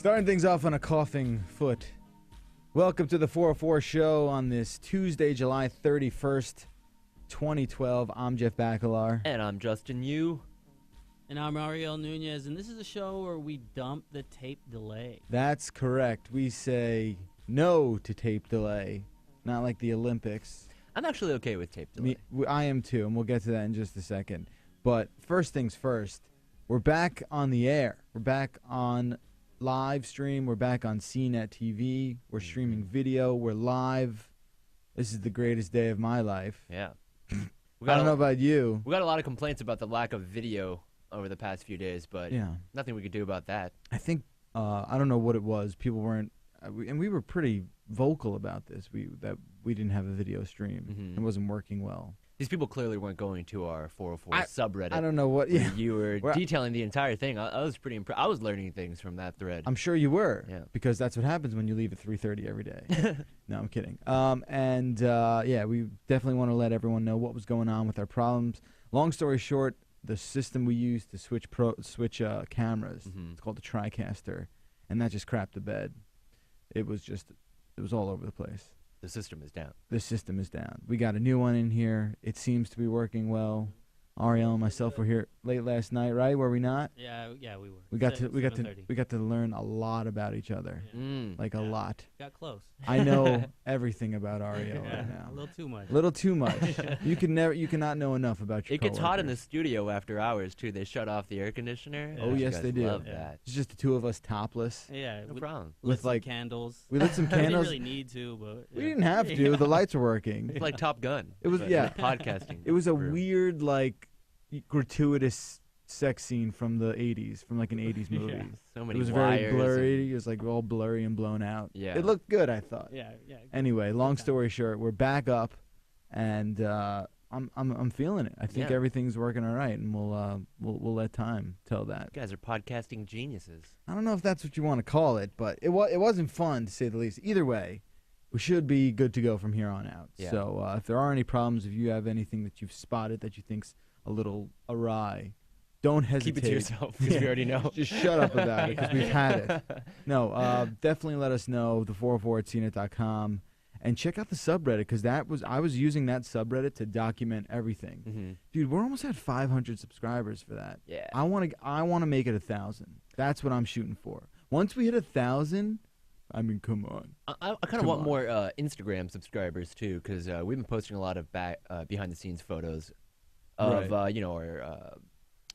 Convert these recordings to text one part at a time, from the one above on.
Starting things off on a coughing foot. Welcome to the 404 show on this Tuesday, July 31st, 2012. I'm Jeff Bacalar. And I'm Justin Yu. And I'm Ariel Nunez, and this is a show where we dump the tape delay. That's correct. We say no to tape delay, not like the Olympics. I'm actually okay with tape delay. I am too, and we'll get to that in just a second. But first things first, we're back on the air. We're back on live stream. We're back on CNET TV. We're streaming video. We're live. This is the greatest day of my life. Yeah. I don't know about you. We got a lot of complaints about the lack of video over the past few days, but nothing we could do about that. I think, I don't know what it was. People weren't, and we were pretty vocal about this, that we didn't have a video stream. It wasn't working well. These people clearly weren't going to our 404 subreddit. I don't know what. Yeah, you were detailing the entire thing. I was pretty impressed. I was learning things from that thread. I'm sure you were. Yeah. Because that's what happens when you leave at 3:30 every day. No, I'm kidding. We definitely want to let everyone know what was going on with our problems. Long story short, the system we used to switch cameras, it's called the TriCaster, and that just crapped the bed. It was all over the place. The system is down. The system is down. We got a new one in here. It seems to be working well. Ariel and myself were here late last night, right? Were we not? Yeah, we were. We got to learn a lot about each other, a lot. Got close. I know everything about Ariel right now. A little too much. Little too much. You cannot know enough about your. It gets hot in the studio after hours too. They shut off the air conditioner. Oh yes, they do. Love that. It's just the two of us topless. Yeah, no problem. With like candles. We lit some candles. We didn't really need to, but we didn't have to. The lights were working. It's like Top Gun. It was podcasting. It was a weird gratuitous sex scene from the 80s, from like an 80s movie. So many. It was very blurry. It was like all blurry and blown out. Yeah. It looked good, I thought. Yeah. Anyway, long story short, we're back up, and I'm feeling it. I think everything's working all right, and we'll let time tell that. You guys are podcasting geniuses. I don't know if that's what you want to call it, but it wasn't fun to say the least. Either way, we should be good to go from here on out. Yeah. So if there are any problems, if you have anything that you've spotted that you think's a little awry, don't hesitate. Keep it to yourself, because we already know. Just shut up about it, because we've had it. No, definitely let us know, the 404 at CNET.com, and check out the subreddit, because I was using that subreddit to document everything. Dude, we're almost at 500 subscribers for that. Yeah. I want to make it 1,000. That's what I'm shooting for. Once we hit 1,000, I mean, come on. I kind of want more Instagram subscribers too, because we've been posting a lot of behind-the-scenes photos of our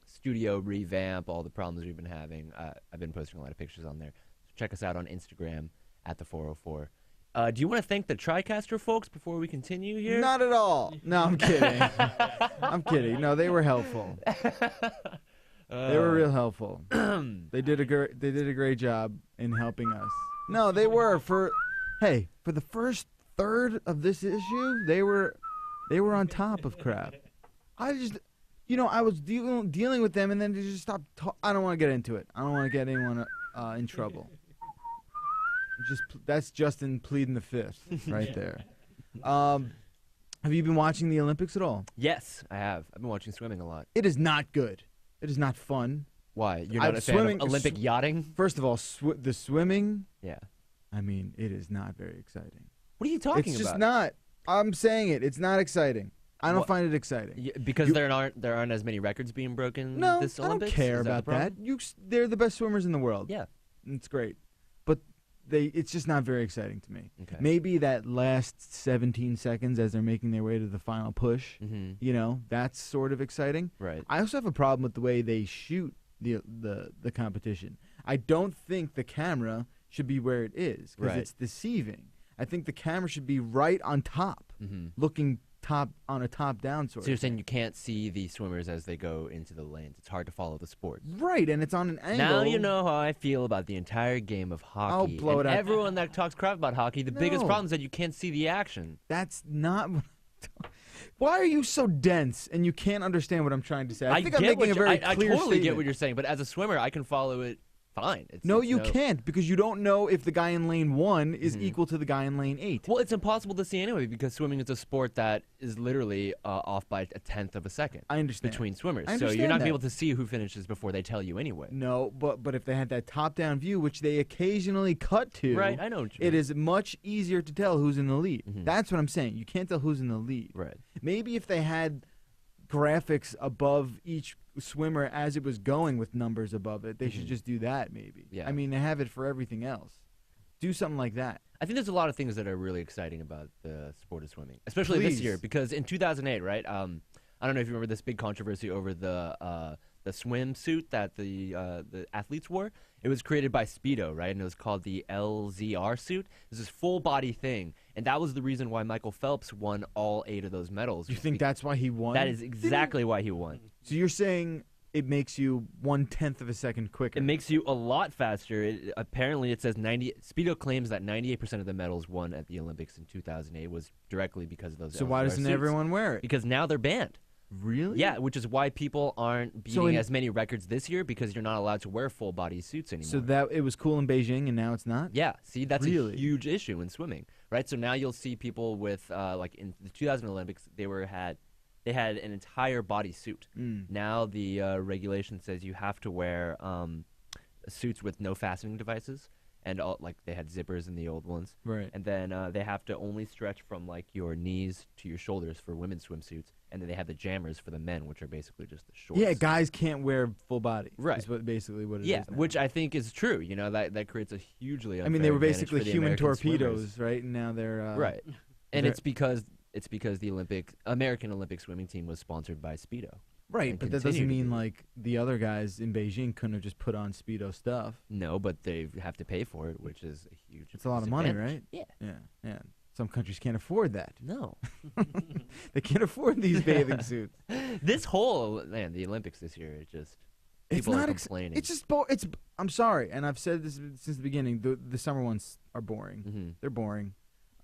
studio revamp, all the problems we've been having. I've been posting a lot of pictures on there. So check us out on Instagram at the 404. Do you want to thank the TriCaster folks before we continue here? Not at all. No, I'm kidding. I'm kidding. No, they were helpful. They were real helpful. They did a great job in helping us. No, they were for the first third of this issue, they were on top of crap. I was dealing with them, and then they just stopped. I don't want to get into it. I don't want to get anyone in trouble. That's Justin pleading the fifth right there. Have you been watching the Olympics at all? Yes, I have. I've been watching swimming a lot. It is not good. It is not fun. Why? You're not a fan of Olympic yachting? First of all, the swimming. Yeah. I mean, it is not very exciting. What are you talking about? It's just not. I'm saying it. It's not exciting. I don't find it exciting. Because there aren't as many records being broken this Olympics? No, I don't care about that. They're the best swimmers in the world. Yeah. It's great. But it's just not very exciting to me. Okay. Maybe that last 17 seconds as they're making their way to the final push, that's sort of exciting. Right. I also have a problem with the way they shoot the competition. I don't think the camera should be where it is, because it's deceiving. I think the camera should be right on top, looking on a top-down sort of. So you're saying you can't see the swimmers as they go into the lanes. It's hard to follow the sport. Right, and it's on an angle. Now you know how I feel about the entire game of hockey. I'll blow it out. Everyone that talks crap about hockey, the biggest problem is that you can't see the action. That's not what Why are you so dense and you can't understand what I'm trying to say? I think I'm making a very clear I totally statement. get what you're saying, but as a swimmer, I can follow it fine. No, you can't, because you don't know if the guy in lane 1 is equal to the guy in lane 8. Well, it's impossible to see anyway, because swimming is a sport that is literally off by a tenth of a second. I understand. Between swimmers. I So you're understand not going to that. be able to see who finishes before they tell you anyway. No, but if they had that top-down view, which they occasionally cut to, Right, I know what you it mean. is much easier to tell who's in the lead. That's what I'm saying. You can't tell who's in the lead. Right. Maybe if they had graphics above each swimmer as it was going with numbers above it, they should just do that maybe. Yeah. I mean, they have it for everything else. Do something like that. I think there's a lot of things that are really exciting about the sport of swimming, especially this year, Please. because in 2008, right? I don't know if you remember this big controversy over the swimsuit that the athletes wore. It was created by Speedo, right? And it was called the LZR suit. It was this full body thing, and that was the reason why Michael Phelps won all 8 of those medals. You think that's why he won? That is exactly why he won. So you're saying it makes you 1/10 of a second quicker. It makes you a lot faster. Apparently, it says 90. Speedo claims that 98% of the medals won at the Olympics in 2008 was directly because of those. So why LZR doesn't suits. everyone wear it? Because now they're banned. Really? Yeah, which is why people aren't beating So as many records this year, because you're not allowed to wear full body suits anymore. So that it was cool in Beijing and now it's not? Yeah, see, that's Really? a huge issue in swimming, right? So now you'll see people with like in the 2000 Olympics, they had an entire body suit. Now the regulation says you have to wear suits with no fastening devices, and like they had zippers in the old ones. Right. And then they have to only stretch from like your knees to your shoulders for women's swimsuits, and then they have the jammers for the men, which are basically just the shorts. Yeah, guys can't wear full body. Right. Is basically what it is. Yeah, now. which I think is true. You know, that creates a hugely. I mean, they were unfair advantage basically for the human American torpedoes, swimmers. right? And now they're Right. And they're- it's because the American Olympic swimming team was sponsored by Speedo. Right, and but that continue doesn't to mean be. like the other guys in Beijing couldn't have just put on Speedo stuff. No, but they have to pay for it, which is a huge. It's a lot of money, disadvantage. right? Yeah. Yeah. Some countries can't afford that. No. They can't afford these bathing suits. The Olympics this year, it's just It's people not. are complaining. It's just. I'm sorry, and I've said this since the beginning. The summer ones are boring. Mhm. They're boring.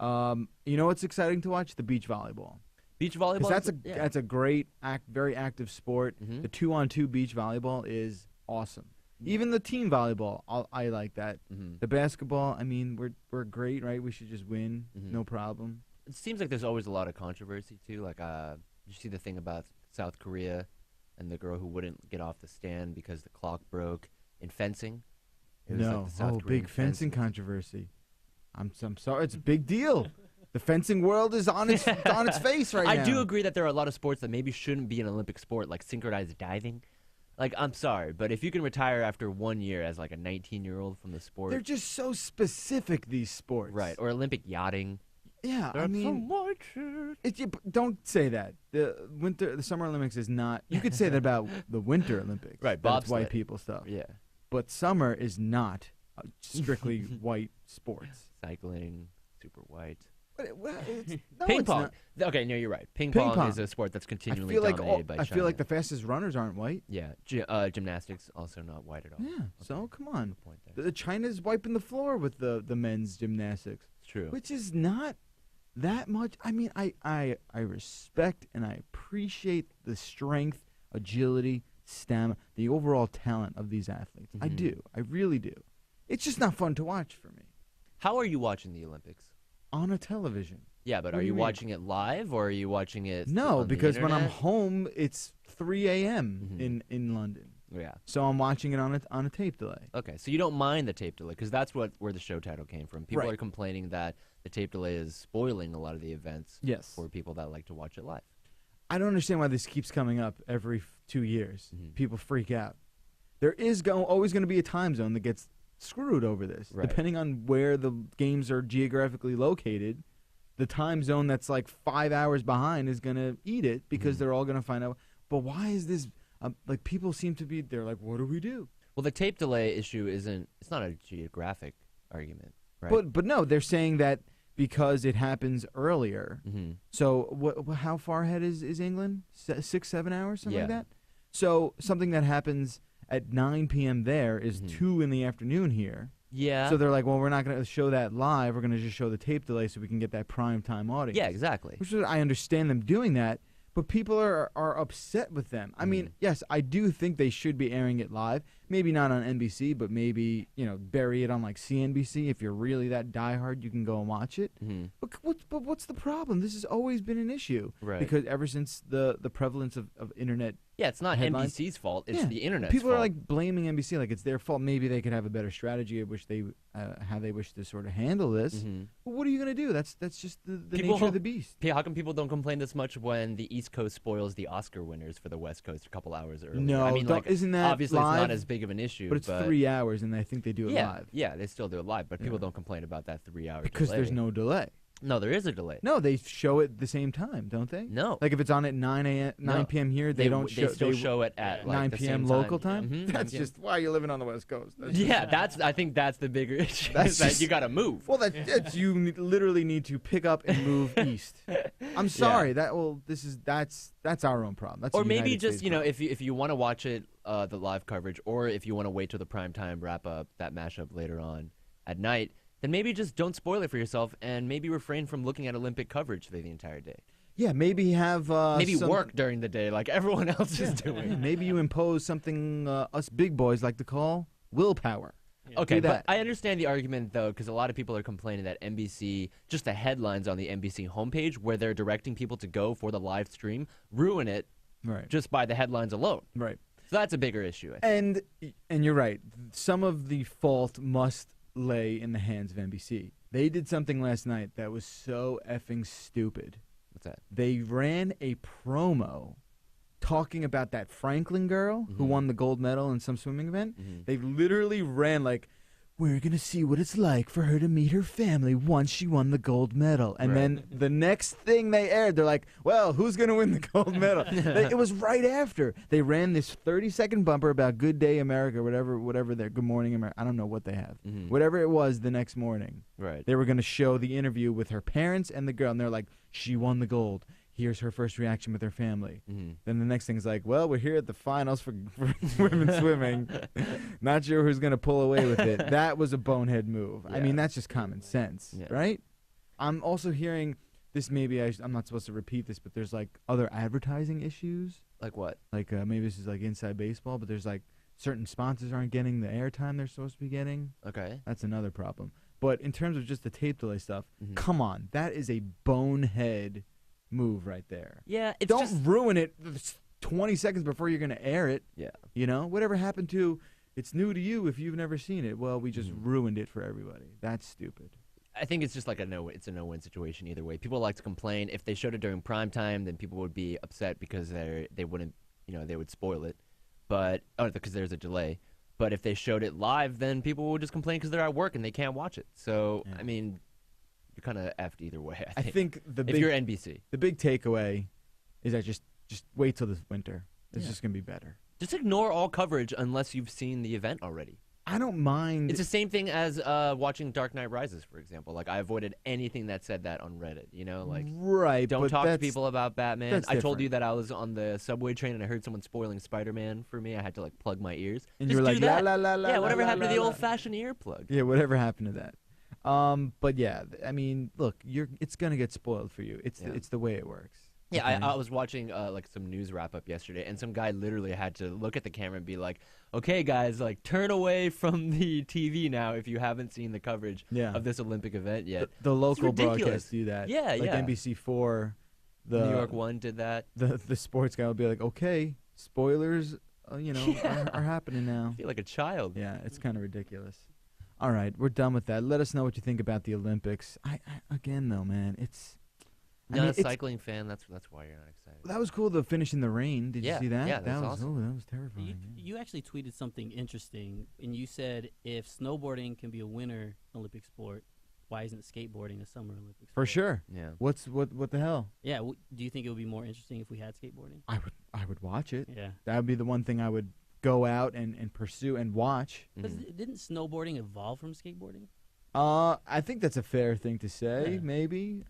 You know what's exciting to watch? The beach volleyball. Beach volleyball. Because yeah. that's a great very active sport. Mhm. The 2-on-2 beach volleyball is awesome. Even the team volleyball, I like that. Mhm. The basketball, I mean, we're great, right? We should just win, Mhm. no problem. It seems like there's always a lot of controversy too. Like, did you see the thing about South Korea and the girl who wouldn't get off the stand because the clock broke in fencing? It was No, like the South Korean big fencing fencers. controversy. I'm sorry, it's a big deal. The fencing world is on its on its face right now. I do agree that there are a lot of sports that maybe shouldn't be an Olympic sport, like synchronized diving. Like, I'm sorry, but if you can retire after 1 year as like a 19-year-old from the sport, They're just so specific, these sports. right? Or Olympic yachting. Yeah, I That's mean, so much. don't say that. The Summer Olympics is not. You could say that about the Winter Olympics. Right, That's white bobsled. people stuff. Yeah, But summer is not strictly white sports. cycling, super white. No, Ping it's pong. not. Okay, no, you're right. Ping Ping pong pong. is a sport that's I continually feel like dominated by China. I feel like the fastest runners aren't white. yeah, gymnastics also not white at all. Yeah. So come on, Good point there. the China's wiping the floor with the men's gymnastics, It's true. which is not that much. I mean, I respect and I appreciate the strength, agility, stamina, the overall talent of these athletes. I Mhm. do. I really do. It's just not fun to watch for me How are you watching the Olympics? on a television. Yeah, but What are do you you mean? watching it live or are you watching it? No, on the because when I'm internet? home, it's 3 a.m. Mhm. in London. Yeah. So I'm watching it on a tape delay. Okay, so you don't mind the tape delay because that's where the show title came from. People Right. are complaining that the tape delay is spoiling a lot of the events Yes. for people that like to watch it live. I don't understand why this keeps coming up every 2 years. Mhm. People freak out. There is always going to be a time zone that gets screwed over this. Right. Depending on where the games are geographically located, the time zone that's like 5 hours behind is going to eat it because Mhm. they're all going to find out. But why is this? Like people seem to be. They're like, what do we do? Well, the tape delay issue it's not a geographic argument, right? But no, they're saying that because it happens earlier. Mm-hmm. So how far ahead is England? 6, 7 hours, something like Yeah. that? So something that happens at 9 p.m. there is Mhm. 2 in the afternoon here. Yeah. So they're like, well, we're not going to show that live. We're going to just show the tape delay so we can get that prime time audience. yeah, exactly. Which is, I understand them doing that, but people are upset with them. I mean, Mhm. yes, I do think they should be airing it live. maybe not on NBC, but maybe, bury it on like CNBC. If you're really that diehard, you can go and watch it. Mm-hmm. But what's the problem? This has always been an issue. Right. Because ever since the prevalence of internet. Yeah, it's not headlines. NBC's fault. It's the internet's People fault. are like blaming NBC like it's their fault. Maybe they could have a better strategy of how they wish to sort of handle this. Mm-hmm. But what are you going to do? That's just the nature of the beast. How come people don't complain this much when the East Coast spoils the Oscar winners for the West Coast a couple hours earlier? No, I mean, isn't that obviously live? it's not as big of an issue. But it's 3 hours, and I think they do it live. Yeah, they still do it live, but people don't complain about that 3 hour because delay. there's no delay. No, there is a delay. No, they show it the same time, don't they? No. Like if it's on at 9 p.m. here, they don't show. They still show it at like 9 the p.m. same local time. Mm-hmm. That's just why you're living on the West Coast. I think that's the bigger issue. That's that just, you got to move. Well, that's literally need to pick up and move east. I'm sorry. That's our own problem. That's or a maybe United just States problem. if you want to watch it the live coverage, or if you want to wait till the prime time wrap up that mashup later on at night, then maybe just don't spoil it for yourself, and maybe refrain from looking at Olympic coverage for the entire day. Yeah, maybe have work during the day like everyone else is doing. Yeah, maybe you impose something us big boys like to call willpower. Yeah. Okay, Do that. but I understand the argument, though, because a lot of people are complaining that NBC, just the headlines on the NBC homepage where they're directing people to go for the live stream, ruin it Right. just by the headlines alone. Right. So that's a bigger issue, I think. And you're right. Some of the fault must lay in the hands of NBC. They did something last night that was so effing stupid. What's that? They ran a promo talking about that Franklin girl who won the gold medal in some swimming event. Mm-hmm. They literally ran like, we're going to see what it's like for her to meet her family once she won the gold medal. And then the next thing they aired, they're like, well, who's going to win the gold medal? It was right after. They ran this 30-second bumper about Good Day America, whatever their Good Morning America. I don't know what they have. Mm-hmm. Whatever it was the next morning. Right. They were going to show the interview with her parents and the girl. And they're like, she won the gold. Here's her first reaction with her family. Mm-hmm. Then the next thing's like, well, we're here at the finals for women's swimming. Not sure who's going to pull away with it. That was a bonehead move. I Yeah. mean, that's just common sense, Yeah. right? I'm also hearing this. Maybe I'm not supposed to repeat this, but there's like other advertising issues. Like what? Like maybe this is like inside baseball, but there's like certain sponsors aren't getting the airtime they're supposed to be getting. Okay. That's another problem. But in terms of just the tape delay stuff, Mhm. come on. That is a bonehead move right there. Yeah, it's Don't just... ruin it 20 seconds before you're going to air it. Yeah. Whatever happened to it's new to you if you've never seen it. Well, we just Mhm. ruined it for everybody. That's stupid. I think it's just like it's a no-win situation either way. People like to complain. If they showed it during prime time, then people would be upset because they wouldn't, they would spoil it. But because there's a delay. But if they showed it live, then people would just complain because they're at work and they can't watch it. So, Yeah. I mean, you're kind of effed either way, I think if you're NBC. the big takeaway is that just wait till this winter. It's Yeah. just going to be better. Just ignore all coverage unless you've seen the event already. I don't mind. It's the same thing as watching Dark Knight Rises, for example. Like, I avoided anything that said that on Reddit, Like, right, don't but talk to that's- people about Batman. that's I told different. you that I was on the subway train and I heard someone spoiling Spider-Man for me. I had to, like, plug my ears. And Just you were do like, that. la, la, la, Yeah, la, whatever la, happened to the la, la. old-fashioned earplug? Yeah, whatever happened to that. But yeah, I mean, look, it's gonna get spoiled for you. It's Yeah. it's the way it works. Yeah, Okay? I was watching like some news wrap-up yesterday, and some guy literally had to look at the camera and be like, okay, guys, like, turn away from the TV now if you haven't seen the coverage Yeah. of this Olympic event yet. The local ridiculous. broadcasts do that. Yeah, like yeah. NBC4, the New York One did that. the sports guy will be like, okay, spoilers, are happening I now. feel like a child. Yeah, it's kind of ridiculous. All right, we're done with that. Let us know what you think about the Olympics. Again though, man, it's. I Not mean, a it's- cycling fan. That's why you're not excited. That was cool. The finish in the rain. Did Yeah, you see that? yeah, that that's was awesome. that was terrifying. yeah. You actually tweeted something interesting, and you said if snowboarding can be a winter Olympic sport, why isn't skateboarding a summer Olympic sport? For sure. Yeah. What the hell? Yeah. Do you think it would be more interesting if we had skateboarding? I would watch it. Yeah. That would be the one thing I would go out and pursue and watch. Because Mhm. didn't snowboarding evolve from skateboarding? I think that's a fair thing to say. Yeah. Maybe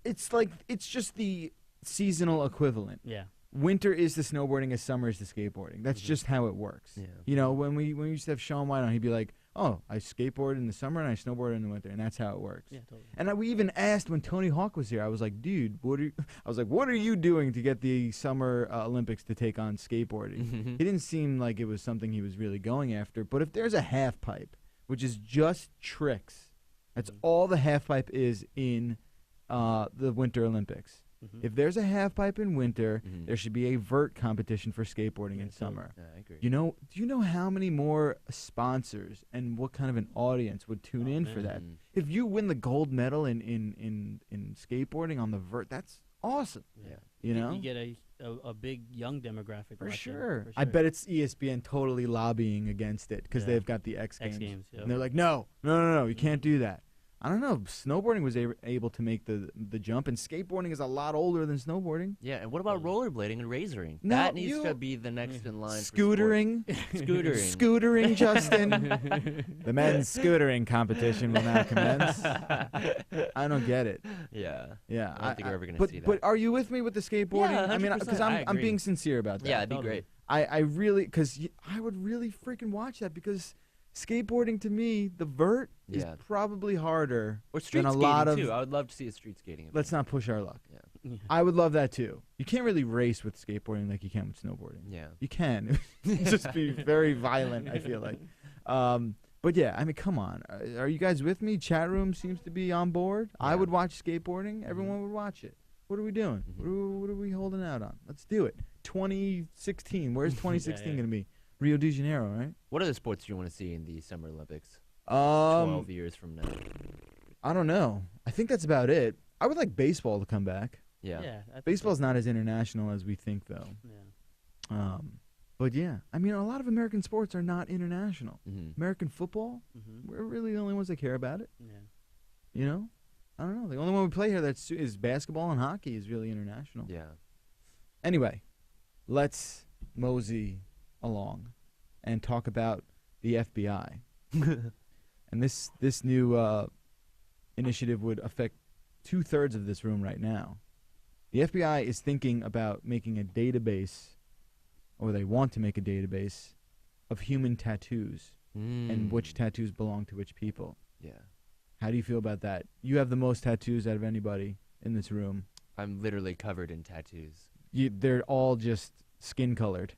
it's just the seasonal equivalent. Yeah. Winter is the snowboarding as summer is the skateboarding. That's Mhm. just how it works. Yeah. When we used to have Sean White on, he'd be like, oh, I skateboard in the summer and I snowboard in the winter, and that's how it works. Yeah, totally. And we even asked when Tony Hawk was here. I was like, dude, what are you doing to get the Summer Olympics to take on skateboarding? He didn't seem like it was something he was really going after. But if there's a half pipe, which is just tricks, that's all the half pipe is in the Winter Olympics. If there's a half pipe in winter, there should be a vert competition for skateboarding in summer. Yeah, I agree. Do you know how many more sponsors and what kind of an audience would tune in for that? If you win the gold medal in skateboarding on the vert, that's awesome. Yeah. You get a big young demographic. For sure. I bet it's ESPN totally lobbying against it because they've got the X Games. Yep. And they're like, no, you can't do that. I don't know. Snowboarding was able to make the jump, and skateboarding is a lot older than snowboarding. Yeah, and what about rollerblading and razoring? No, that needs to be the next in line. Scootering. Scootering, Justin. The men's scootering competition will now commence. I don't get it. Yeah. Yeah. I don't think we're ever going to see that. But are you with me with the skateboarding? Yeah, 100%. I mean, because I'm agree. being sincere about that. Yeah, it'd be great. I really, because I would really freaking watch that because skateboarding to me, the vert is probably harder or street than a skating lot of. too. I would love to see a street skating. Let's not push our luck. Yeah. I would love that too. You can't really race with skateboarding like you can with snowboarding. Yeah. You can. Just be very violent, I feel like. But yeah, I mean, come on. Are you guys with me? Chat room seems to be on board. Yeah. I would watch skateboarding. Everyone would watch it. What are we doing? What are we holding out on? Let's do it. 2016. Where's 2016 going to be? Rio de Janeiro, right? What other sports do you want to see in the Summer Olympics? 12 years from now. I don't know. I think that's about it. I would like baseball to come back. Yeah. Baseball's not as international as we think, though. Yeah. But yeah, I mean, a lot of American sports are not international. Mm-hmm. American football, we're really the only ones that care about it. Yeah. You know? I don't know. The only one we play here is basketball and hockey is really international. Yeah. Anyway, let's mosey along and talk about the FBI. And this new initiative would affect 2/3 of this room right now. The FBI is thinking about making a database, or they want to make a database, of human tattoos and which tattoos belong to which people. Yeah. How do you feel about that? You have the most tattoos out of anybody in this room. I'm literally covered in tattoos. They're all just skin-colored.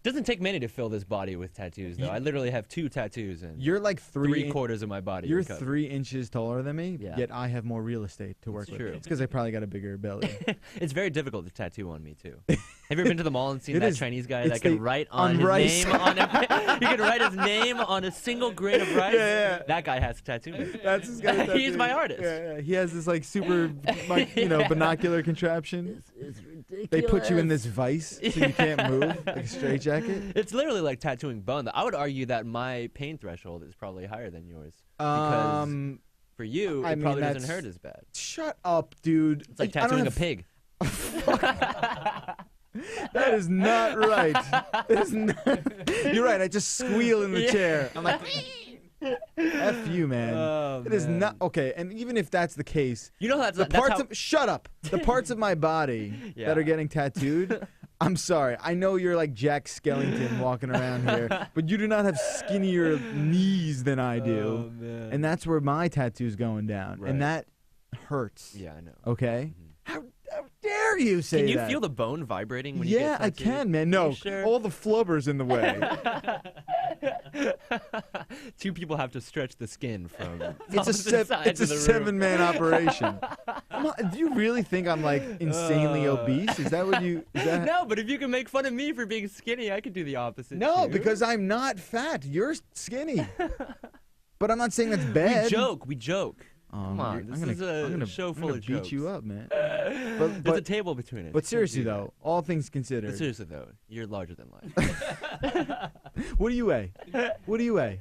Doesn't take many to fill this body with tattoos, though. I literally have 2 tattoos and you're like 3/4 of my body. You're 3 inches taller than me, yet I have more real estate to work with. True. It's because I probably got a bigger belly. It's very difficult to tattoo on me, too. Have you ever been to the mall and seen that Chinese guy that can write on his rice. name on a, he can write his name on a single grain of rice? Yeah. That guy has to tattoo me. That's his guy. He's my artist. Yeah. He has this like super, binocular contraption. It's ridiculous. They put you in this vice so you can't move, like a straitjacket. It's literally like tattooing bone. I would argue that my pain threshold is probably higher than yours. Because for you, it probably doesn't hurt as bad. Shut up, dude. It's like tattooing a pig. That is not right. You're right. I just squeal in the chair. I'm like, F you, man. Oh, it is not okay. And even if that's the case, you know shut up. The parts of my body that are getting tattooed. I'm sorry. I know you're like Jack Skellington walking around here, but you do not have skinnier knees than I do. Oh, man. And that's where my tattoo's going down, and that hurts. Yeah, I know. Okay. How dare you say that? Can you feel the bone vibrating when you get tattooed? Yeah, I can, man. No, sure? all the flubber's in the way. 2 people have to stretch the skin from It's a 7-man operation. Do you really think I'm like insanely obese? Is that what you? No, but if you can make fun of me for being skinny, I could do the opposite. No, too. because I'm not fat. You're skinny. But I'm not saying that's bad. We joke. Come on, this is a show full of jokes. I'm gonna beat you up, man. There's a table between us. But seriously though, all things considered. But seriously though, you're larger than life. What do you weigh? What do you weigh?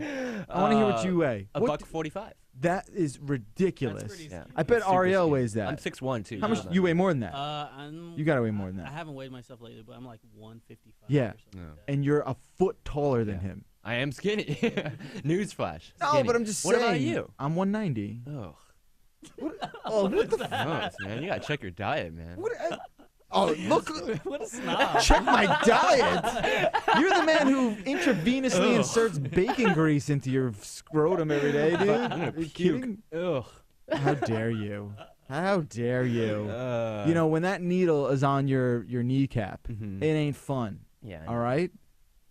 I want to hear what you weigh. $145. That is ridiculous. Yeah. I bet Ariel weighs that. I'm 6'1" too. How much? You weigh more than that. You gotta weigh more than that. I haven't weighed myself lately, but I'm like 155. Yeah. Or something like that. And you're a foot taller than him. I am skinny. Newsflash. No, Skinny. but I'm just saying. saying. What about you? I'm 190. Oh. What the Gross, man. You gotta check your diet, man. Oh, look. What a snob. Check my diet. You're the man who intravenously inserts bacon grease into your scrotum every day, dude. I'm gonna Are you puke. kidding? Ugh. How dare you? How dare you? Uh, You know, when that needle is on your kneecap, Mhm. it ain't fun. Yeah. All right?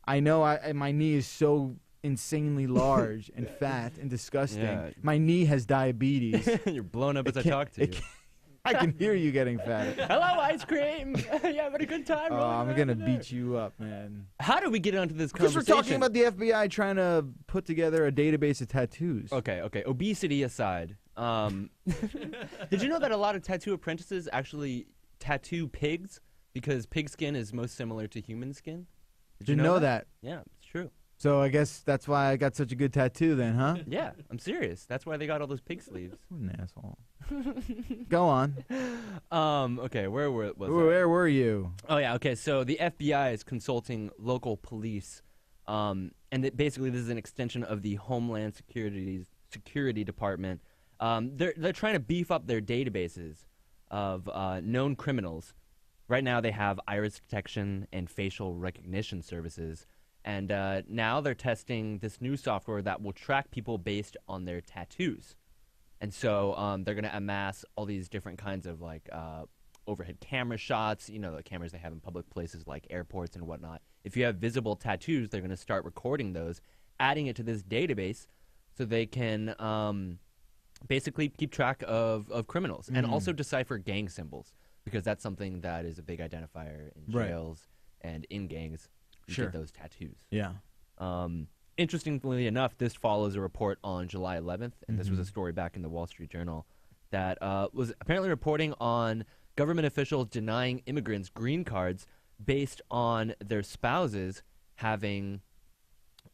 I know my knee is so insanely large and fat and disgusting. Yeah. My knee has diabetes. You're blown up as I can't- talk to it you. can't- I can hear you getting fat. Hello, ice cream. You having a good time? Oh, rolling I'm around going to in beat there? you up, man. How did we get onto this Because conversation? we're talking about the FBI trying to put together a database of tattoos. Okay. Obesity aside, did you know that a lot of tattoo apprentices actually tattoo pigs because pig skin is most similar to human skin? Did you Didn't know that. Yeah, it's true. So I guess that's why I got such a good tattoo then, huh? Yeah, I'm serious. That's why they got all those pig sleeves. What an asshole. Go on. Okay, where was I? Where were you? Oh yeah, okay. So the FBI is consulting local police, and basically this is an extension of the Homeland Security Department. They're trying to beef up their databases of known criminals. Right now they have iris detection and facial recognition services, and now they're testing this new software that will track people based on their tattoos. And so they're going to amass all these different kinds of like overhead camera shots, you know, the cameras they have in public places like airports and whatnot. If you have visible tattoos, they're going to start recording those, adding it to this database so they can basically keep track of criminals and also decipher gang symbols, because that's something that is a big identifier in Right. jails and in gangs. You Sure. get those tattoos. Yeah. Interestingly enough, this follows a report on July 11th, and this was a story back in the Wall Street Journal that was apparently reporting on government officials denying immigrants green cards based on their spouses having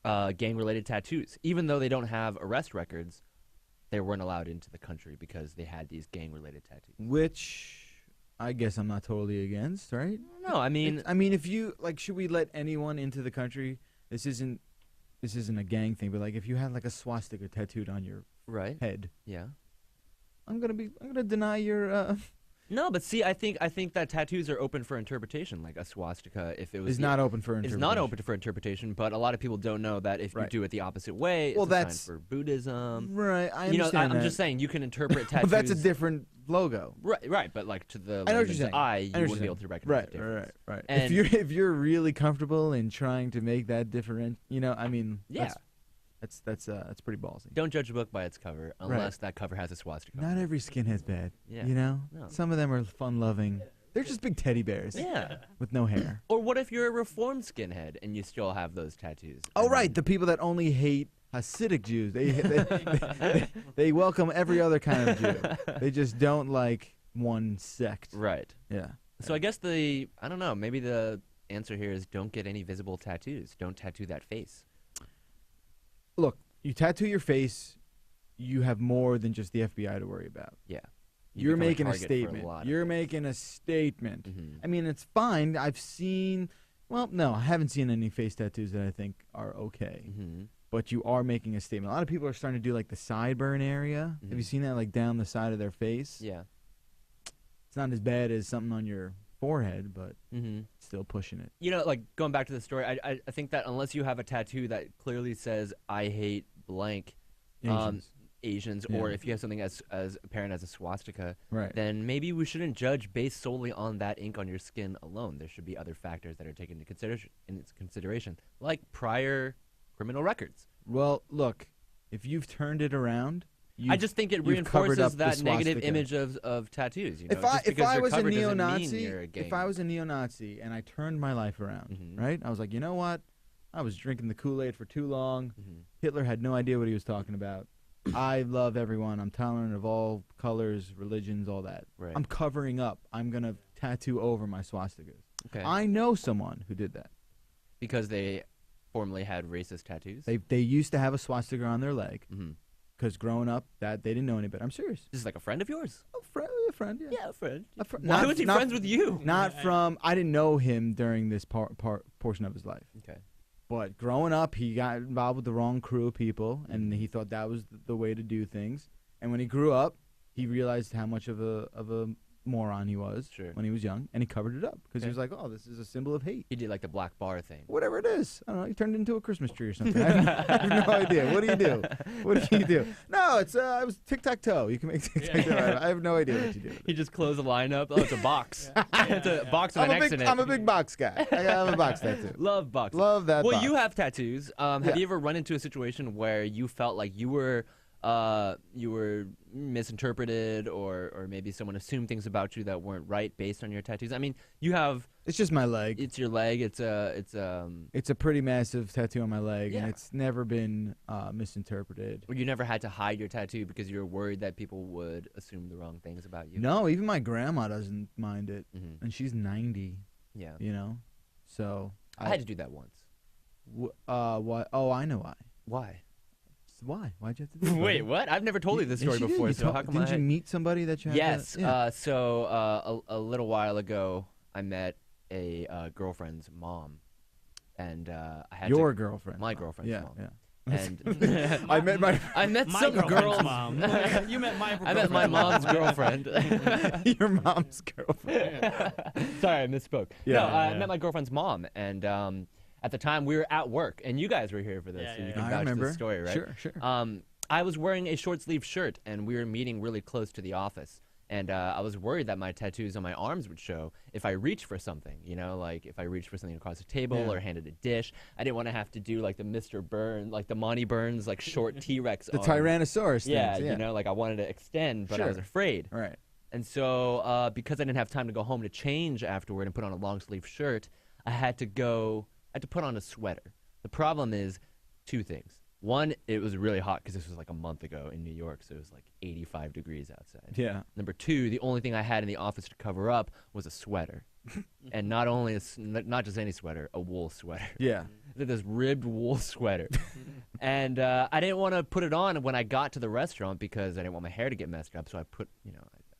gang-related tattoos. Even though they don't have arrest records, they weren't allowed into the country because they had these gang-related tattoos. Which I guess I'm not totally against, right? No, I mean, If you like, should we let anyone into the country? This isn't a gang thing, but like if you had like a swastika tattooed on your right? head, Yeah. I'm gonna deny your. No, but see, I think that tattoos are open for interpretation, like a swastika. If it was Is not open for It's interpretation. not open for interpretation, but a lot of people don't know that if you Right. do it the opposite way, Well, it's a that's- sign for Buddhism. Right, I You know, understand I'm that. just saying you can interpret Well, tattoos. that's a different logo. right, but like to the I know what you're layman's saying. eye, I you know what wouldn't be you're able to saying. recognize the difference. Right. And- If you're really comfortable in trying to make that different, Yeah. that's pretty ballsy. Don't judge a book by its cover unless that cover has a swastika. Not every skinhead's bad. Yeah. You know, No. some of them are fun-loving. They're just big teddy bears Yeah. with no hair. Or what if you're a reformed skinhead and you still have those tattoos? Oh, right, the people that only hate Hasidic Jews. They welcome every other kind of Jew. They just don't like one sect. Right. Yeah. So I guess I don't know, maybe the answer here is don't get any visible tattoos. Don't tattoo that face. Look, you tattoo your face, you have more than just the FBI to worry about. Yeah. You're become making a target for statement. lot of You're things. making a statement. Mhm. I mean, it's fine. I've seen, well, no, I haven't seen any face tattoos that I think are okay. Mhm. But you are making a statement. A lot of people are starting to do like the sideburn area. Have you Mhm. seen that, like down the side of their face? Yeah. It's not as bad as something on your forehead, but Mhm. still pushing it. You know, like going back to the story, I think that unless you have a tattoo that clearly says "I hate blank," Asians, or Yeah. if you have something as apparent as a swastika, Right. then maybe we shouldn't judge based solely on that ink on your skin alone. There should be other factors that are taken into consideration, like prior criminal records. Well, look, if you've turned it around, I just think it you've covered up reinforces the that negative swastika. image of tattoos. You know? If I Just because if I you're was a covered doesn't mean neo-Nazi, you're a gang. if I was a neo-Nazi and I turned my life around, Mhm. right? I was like, you know what? I was drinking the Kool-Aid for too long. Mhm. Hitler had no idea what he was talking about. I love everyone. I'm tolerant of all colors, religions, all that. Right. I'm covering up. I'm gonna tattoo over my swastikas. Okay. I know someone who did that. Because they formerly had racist tattoos. They used to have a swastika on their leg Mm-hmm. because growing up, that they didn't know any better. I'm serious. This is like a friend of yours. A friend, yeah. Yeah, a friend. A Why not- was he not- friends with you? Not from. I didn't know him during this portion of his life. Okay. But growing up, he got involved with the wrong crew of people, and he thought that was the way to do things. And when he grew up, he realized how much of a moron he was when he was young, and he covered it up because he was like, "Oh, this is a symbol of hate." He did like the black bar thing. Whatever it is, I don't know. He turned it into a Christmas tree or something. I have no idea. What do you do? What do you do? No, it's it was tic-tac-toe. You can make tic-tac-toe. I have no idea what you do. He just closed the lineup. Oh, it's a box. It's a box with an X in it. I'm a big box guy. I have a box tattoo. Love boxes. Love that. Well, box. you have tattoos. Have you ever run into a situation where you felt like you were misinterpreted, or maybe someone assumed things about you that weren't right based on your tattoos? I mean, you have. It's just my leg. It's your leg. It's a pretty massive tattoo on my leg, Yeah. and it's never been misinterpreted. You never had to hide your tattoo because you were worried that people would assume the wrong things about you. No, even my grandma doesn't mind it, Mhm. and she's 90. Yeah. You know, so I had to do that once. Why? Oh, I know why. Why? Why? Why'd you have to do that? Wait, what? I've never told you this story Yes, you before. did. So how come Didn't you meet somebody that you had Yes. to, yeah. A little while ago, I met a girlfriend's mom, and I had Your to, girlfriend. my girlfriend's yeah, mom. Yeah. And I met my I met My some girlfriend's girls. mom. You met my I met my mom's girlfriend. your mom's girlfriend. Sorry, I misspoke. Yeah, no, I yeah. met my girlfriend's mom, and at the time we were at work, and you guys were here for this, Yeah, so you yeah, can I vouch for remember. the story, right? Sure. I was wearing a short sleeve shirt, and we were meeting really close to the office. And I was worried that my tattoos on my arms would show if I reached for something, you know, like if I reached for something across the table Yeah. or handed a dish. I didn't want to have to do like the Mr. Burns, like the Monty Burns, like short T-Rex The arm. Tyrannosaurus. Yeah, things, you know, like I wanted to extend, but I was Sure. afraid. Right. And so because I didn't have time to go home to change afterward and put on a long sleeve shirt, I had to put on a sweater. The problem is two things. One, it was really hot because this was like a month ago in New York, so it was like 85 degrees outside. Yeah. Number two, the only thing I had in the office to cover up was a sweater. And not just any sweater, a wool sweater. Yeah. This ribbed wool sweater. And I didn't want to put it on when I got to the restaurant because I didn't want my hair to get messed up, so I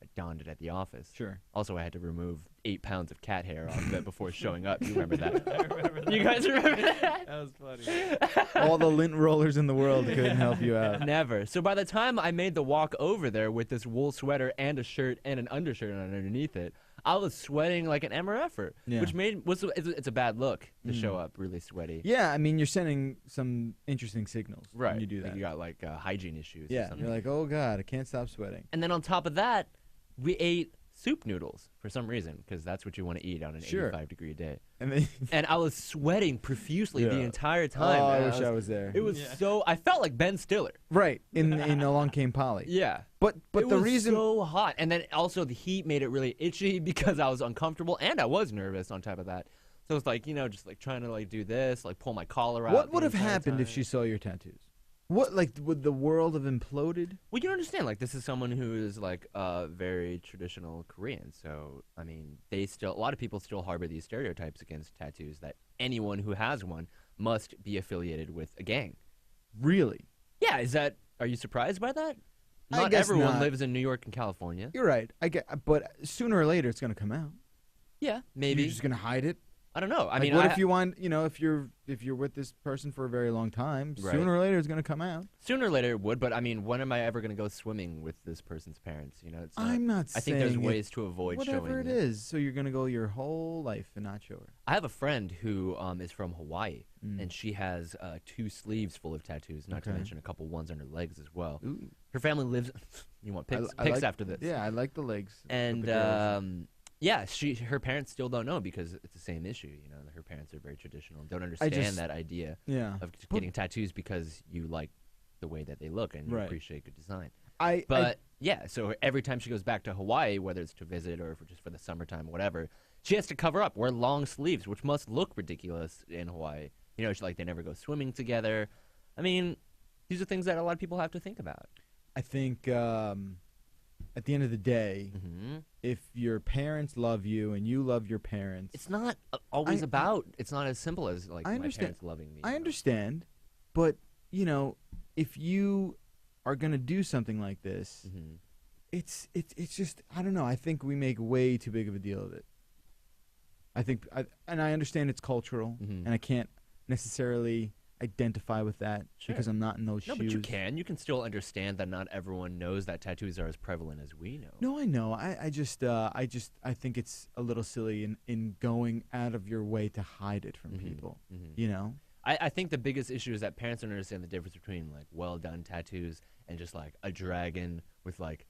I donned it at the office. Sure. Also, I had to remove 8 pounds of cat hair off of it before showing up. You remember that? I remember that. You guys remember that? That was funny. All the lint rollers in the world couldn't help you out. Never. So by the time I made the walk over there with this wool sweater and a shirt and an undershirt underneath it, I was sweating like an MRFer, Yeah. which it's a bad look to show up really sweaty. Yeah, I mean, you're sending some interesting signals when you do that. Like you got like hygiene issues. Or Yeah, something. you're like, oh god, I can't stop sweating. And then on top of that, we ate soup noodles for some reason because that's what you want to eat on an Sure. 85-degree day. And then, And I was sweating profusely the Yeah. entire time. oh, I man. wish I was there. It was I felt like Ben Stiller. Right in Along Came Polly. Yeah. But it the was reason so hot, and then also the heat made it really itchy because I was uncomfortable and I was nervous on top of that. So it's like just like trying to like do this, like pull my collar out. what the would have entire happened if time. she saw your tattoos? What would the world have imploded? Well, you understand, like this is someone who is like very traditional Korean. So I mean, a lot of people still harbor these stereotypes against tattoos that anyone who has one must be affiliated with a gang. Really? Yeah, are you surprised by that? I Not guess everyone not. lives in New York and California. You're right. But sooner or later it's gonna come out. Yeah, maybe. You're just gonna hide it. I don't know. I Like, mean, what if you want? If you're with this person for a very long time, Right. sooner or later it's gonna come out. Sooner or later it would, but I mean, when am I ever going to go swimming with this person's parents? It's not, I'm not I saying think there's it- ways to avoid whatever showing it this. is. So you're gonna go your whole life and not show her. I have a friend who is from Hawaii, Mm. and she has 2 sleeves full of tattoos, not to Okay. mention a couple ones on her legs as well. Ooh. Her family lives. You want pics? I Pics like- after this. Yeah, I like the legs. of the And girls. yeah, her parents still don't know because it's the same issue. Her parents are very traditional and don't understand that idea yeah. of getting tattoos because you like the way that they look and you Right. appreciate good design. I Yeah, so every time she goes back to Hawaii, whether it's to visit or just for the summertime, whatever, she has to cover up, wear long sleeves, which must look ridiculous in Hawaii. It's like they never go swimming together. I mean, these are things that a lot of people have to think about. I think at the end of the day, Hmm. if your parents love you and you love your parents, It's not always I- about. It's not as simple as like I my understand. parents loving me. I understand, but if you are gonna do something like this, Hmm. it's just I don't know. I think we make way too big of a deal of it. I think, and I understand it's cultural, Mhm. and I can't necessarily identify with that because I'm not in those No, shoes. but you can. You can still understand that not everyone knows that tattoos are as prevalent as we know. No, I know. I think it's a little silly in going out of your way to hide it from people. You know. I think the biggest issue is that parents don't understand the difference between like well done tattoos and just like a dragon with like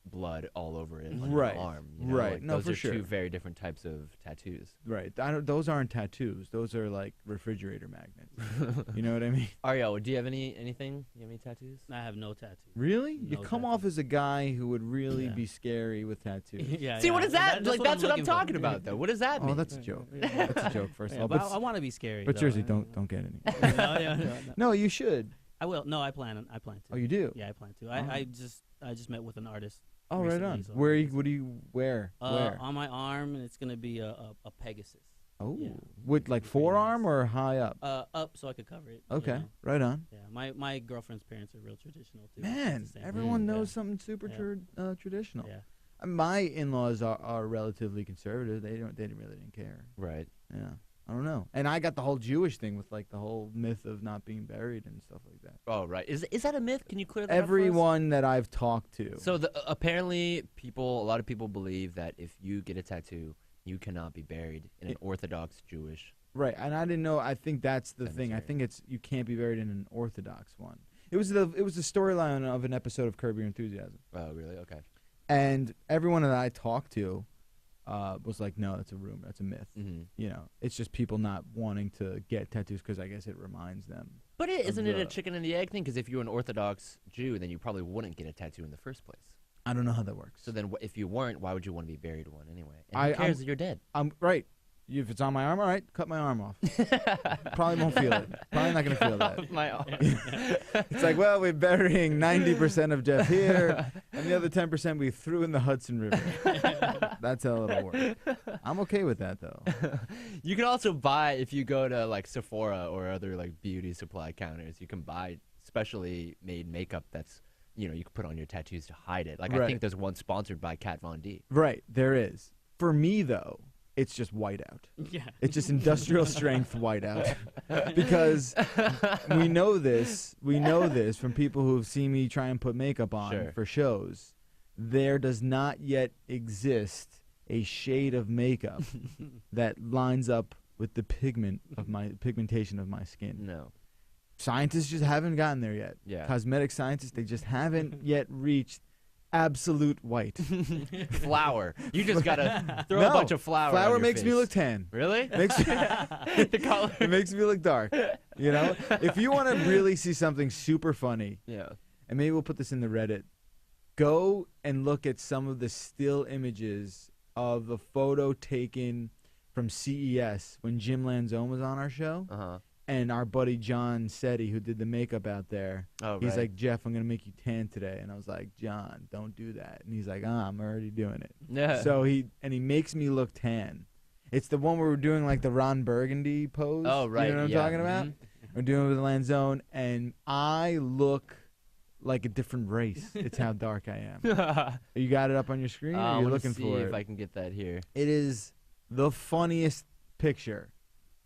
blood all over it on your arm. You know? Right. Like, No, those for are sure. two very different types of tattoos. Right. Those aren't tattoos. Those are like refrigerator magnets. You know what I mean? Ariel, do you have anything? You have any tattoos? I have no tattoos. Really? You No come off tattoos. as a guy who would really Yeah. be scary with tattoos. Yeah. See, what is that? That's That's what I'm looking for. talking about, though. What does that mean? Oh, that's a joke. That's a joke, first of all. But But I want to be scary. but though. seriously, don't get any. No. No, you should. I will. No, I plan to. Oh, you do? Yeah, I plan to. Oh. I just met with an artist. Oh, right recently, on. so Where? it's- What do you wear? Where? On my arm, and it's gonna be a Pegasus. Oh, yeah. with like Pretty forearm nice. or high up? Up so I could cover it. you Okay, know. right on. Yeah, my girlfriend's parents are real traditional too. Man, It's the same. everyone Yeah. knows something super Yeah. traditional. Yeah. My in-laws are relatively conservative. They really didn't care. Right. Yeah, I don't know. And I got the whole Jewish thing with like the whole myth of not being buried and stuff like that. Oh, right. Is that a myth? Can you clear that up for us? Everyone that I've talked to. So apparently, a lot of people believe that if you get a tattoo, you cannot be buried in an Orthodox Jewish. Right, and I didn't know. I think that's the thing. I Cemetery. think it's you can't be buried in an Orthodox one. It was the storyline of an episode of Curb Your Enthusiasm, Oh, really? Okay. and everyone that I talked to was like, "No, that's a rumor. That's a myth. Mm-hmm. You know, it's just people not wanting to get tattoos because I guess it reminds them." But isn't it a the- chicken and the egg thing? Because if you're an Orthodox Jew, then you probably wouldn't get a tattoo in the first place. I don't know how that works. So then, if you weren't, why would you want to be buried one anyway? And I- who cares that you're dead? I'm right. If it's on my arm, all right, cut my arm off. Probably won't feel it. Probably not gonna feel that. My arm. It's like, well, we're burying 90% of Jeff here, and the other 10% we threw in the Hudson River. That's how it'll work. I'm okay with that, though. You can also buy, if you go to like Sephora or other like beauty supply counters, you can buy specially made makeup that's, you can put on your tattoos to hide it. Like I Right. think there's one sponsored by Kat Von D. Right, there is. For me, though, it's just whiteout. Yeah. It's just industrial strength whiteout. Because we know this from people who've seen me try and put makeup on Sure. for shows. There does not yet exist a shade of makeup that lines up with the pigmentation of my skin. No. Scientists just haven't gotten there yet. Yeah. Cosmetic scientists, they just haven't yet reached absolute white. Flour. You just gotta throw No, a bunch of flour. on Flour your makes me face. look tan. Really? Makes The color. it makes me look dark. You know? If you want to really see something super funny, Yeah. and maybe we'll put this in the Reddit, go and look at some of the still images of the photo taken from CES when Jim Lanzone was on our show. Uh-huh. And our buddy John Setti, who did the makeup out there, Oh, he's right. like, Jeff, I'm going to make you tan today. And I was like, John, don't do that. And he's like, I'm already doing it. Yeah. So he makes me look tan. It's the one where we're doing like the Ron Burgundy pose. Oh, right. You know what yeah. I'm talking about? Mhm. We're doing it with Lanzone, and I look like a different race. It's how dark I am. You got it up on your screen, I or you're wanna looking see for if it? I can get that here. It is the funniest picture.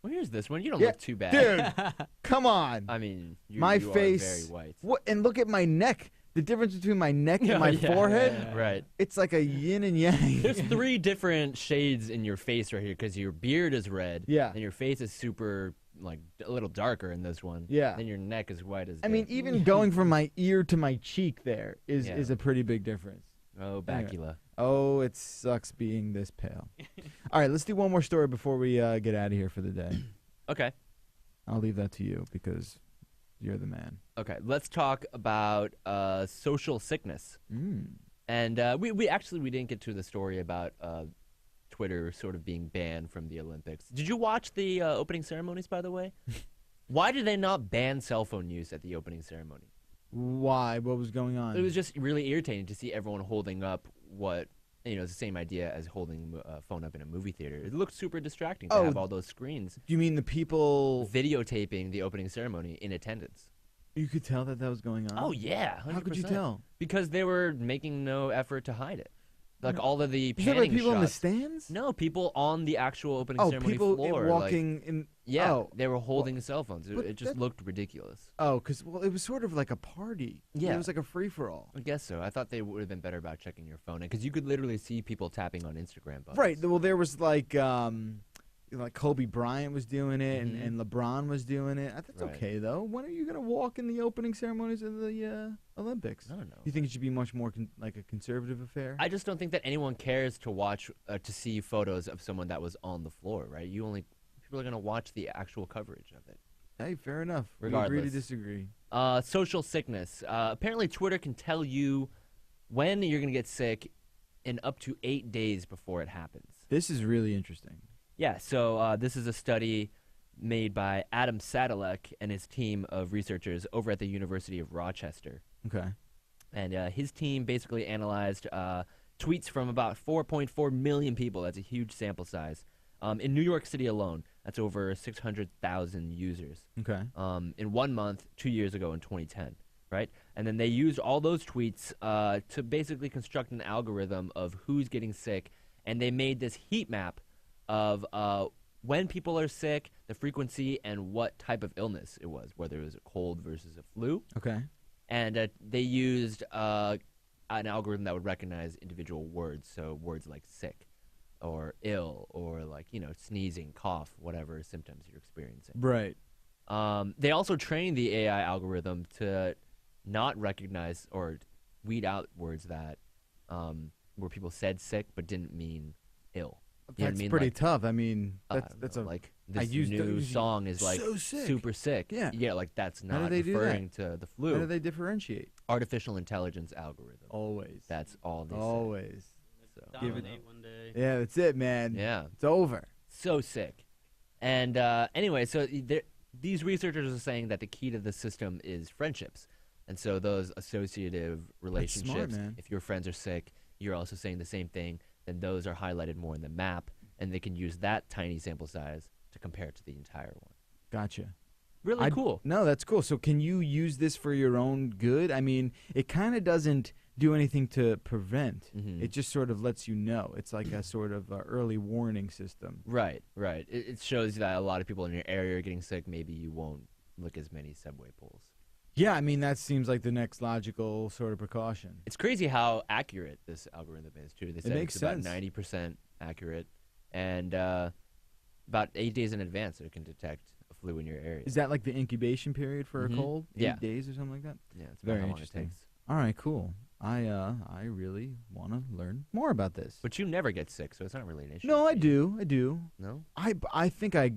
Well, here's this one. You don't Yeah, look too bad. Dude, come on. I mean, you My are face- very white. What? And look at my neck. The difference between my neck and my Yeah, forehead, yeah. Right. it's like a yin and yang. There's 3 different shades in your face right here because your beard is red. Yeah. And your face is super, like, a little darker in this one. Yeah. And your neck is white as I mean, day. even going from my ear to my cheek there is Yeah. a pretty big difference. Oh, Anyway. bacula. Oh, it sucks being this pale. All right, let's do one more story before we get out of here for the day. Okay. I'll leave that to you because you're the man. Okay. Let's talk about social sickness. And we didn't get to the story about Twitter sort of being banned from the Olympics. Did you watch the opening ceremonies, by the way? Why did they not ban cell phone use at the opening ceremony? Why? What was going on? It was just really irritating to see everyone holding up what, it's the same idea as holding a phone up in a movie theater. It looked super distracting to Oh. have all those screens Do you mean the people? videotaping the opening ceremony in attendance. You could tell that was going on. Oh, yeah. 100%. How could you tell? Because they were making no effort to hide it. Like all of the Is that panning like people in the shots. stands? No, people on the actual opening Oh, ceremony people floor. walking in. Yeah, Oh, they were holding cell phones. but It just looked ridiculous. oh, because it was sort of like a party. Yeah. It was like a free for all. I guess so. I thought they would have been better about checking your phone, because you could literally see people tapping on Instagram buttons. Right. Well, there was like Kobe Bryant was doing it, and LeBron was doing it. That's Right. okay though. When are you gonna walk in the opening ceremonies of the Olympics? I don't know. You think it should be much more like a conservative affair? I just don't think that anyone cares to watch to see photos of someone that was on the floor, right? People are gonna watch the actual coverage of it. Hey, fair enough. Regardless. We agree to disagree. Social sickness. Apparently, Twitter can tell you when you're gonna get sick in up to 8 days before it happens. This is really interesting. Yeah, so this is a study made by Adam Sadalek and his team of researchers over at the University of Rochester. Okay. And his team basically analyzed tweets from about 4.4 million people. That's a huge sample size. In New York City alone, that's over 600,000 users. Okay. In 1 month, 2 years ago in 2010, right? And then they used all those tweets to basically construct an algorithm of who's getting sick, and they made this heat map of when people are sick, the frequency, and what type of illness it was, whether it was a cold versus a flu. Okay. And they used an algorithm that would recognize individual words, so words like sick or ill or like, sneezing, cough, whatever symptoms you're experiencing. Right. They also trained the AI algorithm to not recognize or weed out words that where people said sick but didn't mean ill. You know what I That's mean? pretty Like, tough. I mean, I that's don't know, a like I this used new those- song is like so sick. super sick. Yeah. Like that's How do not they do that? referring to the flu. How do they differentiate? Artificial intelligence algorithm. Always. That's all they say. Always. So, Give it- Dominate one day. Yeah, that's it, man. yeah, It's over. so sick. And anyway, so these researchers are saying that the key to the system is friendships. And so those associative relationships, man. if your friends are sick, you're also saying the same thing, then those are highlighted more in the map, and they can use that tiny sample size to compare it to the entire one. Gotcha. Really cool. No, that's cool. So can you use this for your own good? I mean, it kind of doesn't do anything to prevent. Mhm. It just sort of lets you know. It's like a sort of early warning system. Right. It shows that a lot of people in your area are getting sick. Maybe you won't lick as many subway poles. Yeah, I mean, that seems like the next logical sort of precaution. It's crazy how accurate this algorithm is, too. They said makes it's about sense. 90% accurate, and about 8 days in advance it can detect a flu in your area. Is that like the incubation period for a Mhm. cold? Yeah. 8 days or something like that? Yeah, it's Very about how long it interesting. takes. All right, cool. I really want to learn more about this. But you never get sick, so it's not really an issue. No, for I you. do. No? I think I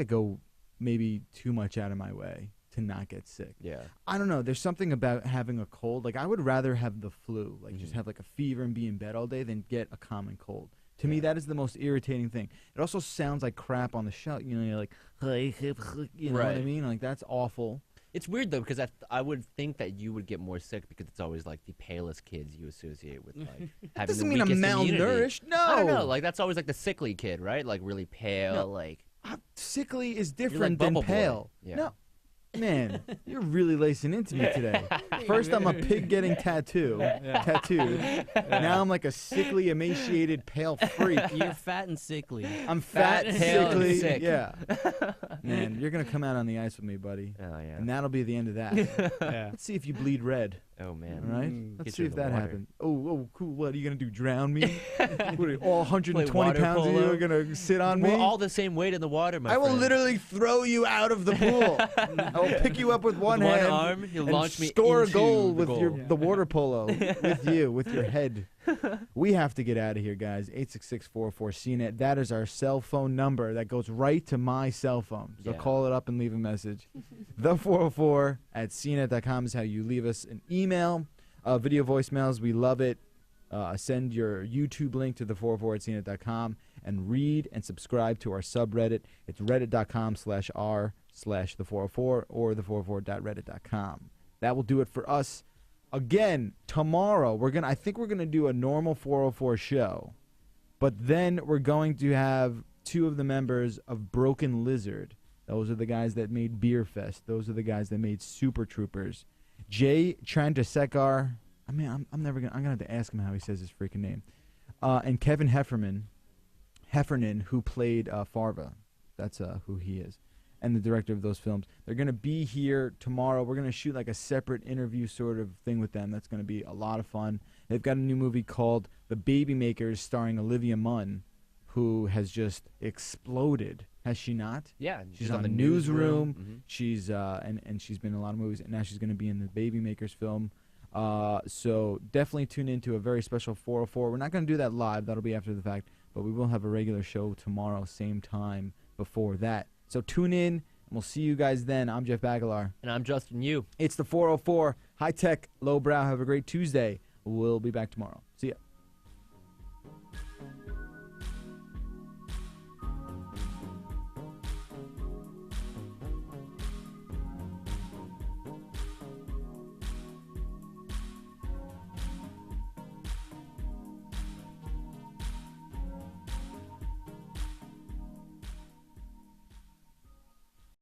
go maybe too much out of my way to not get sick. Yeah. I don't know. There's something about having a cold. Like I would rather have the flu, like just Mhm. have like a fever and be in bed all day than get a common cold. To me, Yeah. that is the most irritating thing. It also sounds like crap on the show. You know, you're like, you know what I Right. mean? Like that's awful. It's weird, though, because I would think that you would get more sick because it's always, like, the palest kids you associate with, like, having Doesn't the mean I'm weakest immunity. malnourished. No, I don't know. Like, that's always, like, the sickly kid, right? Like, really pale, No. like... Sickly is You're like different than Bubble Boy. pale. Yeah. No, man, you're really lacing into me today. First, I'm a pig getting tattooed. Now I'm like a sickly, emaciated, pale freak. You're fat and sickly. I'm fat, and pale and sickly. sick. Yeah, man, you're gonna come out on the ice with me, buddy, Oh, yeah. and that'll be the end of that. Yeah. Let's see if you bleed red. Oh, man. All right, Mm. let's Get see you if in the that water. happens. Oh, cool. What are you gonna do? Drown me? What are you, all 120 water pounds of you polo? are gonna sit on me? We're all the same weight in the water, my I will friend. literally throw you out of the pool. I will pick you up with one With one hand arm, you'll and launch me score a into goal the with goal. the water polo with your head. We have to get out of here, guys. 866-404-CNET. That is our cell phone number that goes right to my cell phone. So Yeah. call it up and leave a message. The 404 at CNET.com is how you leave us an email. Video voicemails, we love it. Send your YouTube link to the 404 at CNET.com and read and subscribe to our subreddit. It's reddit.com/r/the404 or the404.reddit.com. That will do it for us. Again, tomorrow I think we're gonna do a normal 404 show, but then we're going to have two of the members of Broken Lizard. Those are the guys that made Beer Fest. Those are the guys that made Super Troopers. Jay Chandrasekhar, I mean, I'm gonna have to ask him how he says his freaking name. And Kevin Heffernan, who played Farva. That's who he is. And the director of those films. They're going to be here tomorrow. We're going to shoot like a separate interview sort of thing with them. That's going to be a lot of fun. They've got a new movie called The Baby Makers starring Olivia Munn, who has just exploded. Has she not? Yeah. She's on the Newsroom. Mm-hmm. She's and she's been in a lot of movies. And now she's going to be in the Baby Makers film. So definitely tune into a very special 404. We're not going to do that live. That'll be after the fact. But we will have a regular show tomorrow, same time before that. So tune in, and we'll see you guys then. I'm Jeff Bagalar. And I'm Justin Yu. It's the 404. High tech, low brow. Have a great Tuesday. We'll be back tomorrow. See ya.